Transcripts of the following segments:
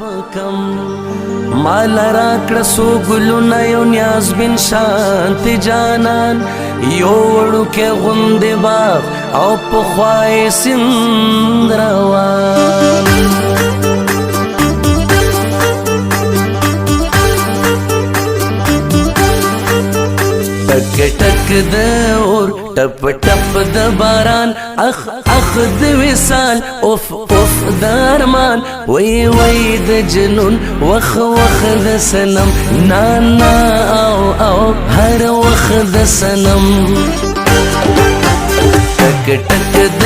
بکم مال راکړه سو ګلونه یو نیاز بن شانت جانان یو وړوکی غوندې باغ او پخوا یې سیند روان ټک ټک د اور ټپ ټپ د باران اخ اخ د وصال اوف اوف د ارمان وی وی د جنون وخ وخ د سنم نا نا او او هر وخ د سنم ټک ټک د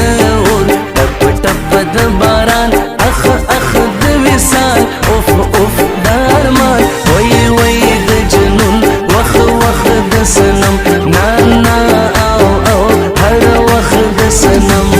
اور ټپ ټپ د باران اخ اخ د وصال اوف اوف د ارمان وی وی د جنون وخ وخ د سنم نا نا او او هر وخ د سنم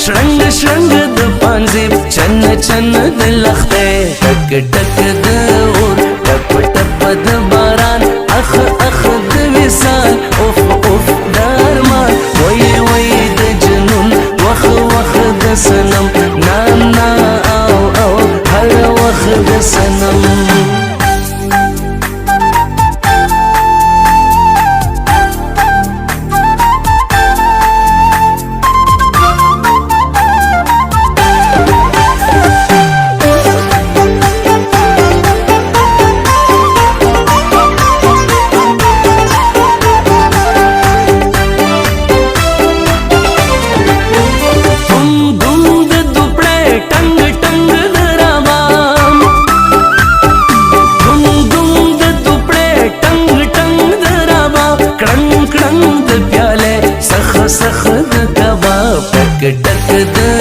شرنگ شرنگ د پانزیب چن چن د لخته ټک ټک د اور ټپ ټپ د باران اخ اخ د وصال اوف اوف د ارمان وی وی د جنون وخ وخ د سنم نا نا او او هر وخ د سنم سخ سخ د کباب ټک ټک د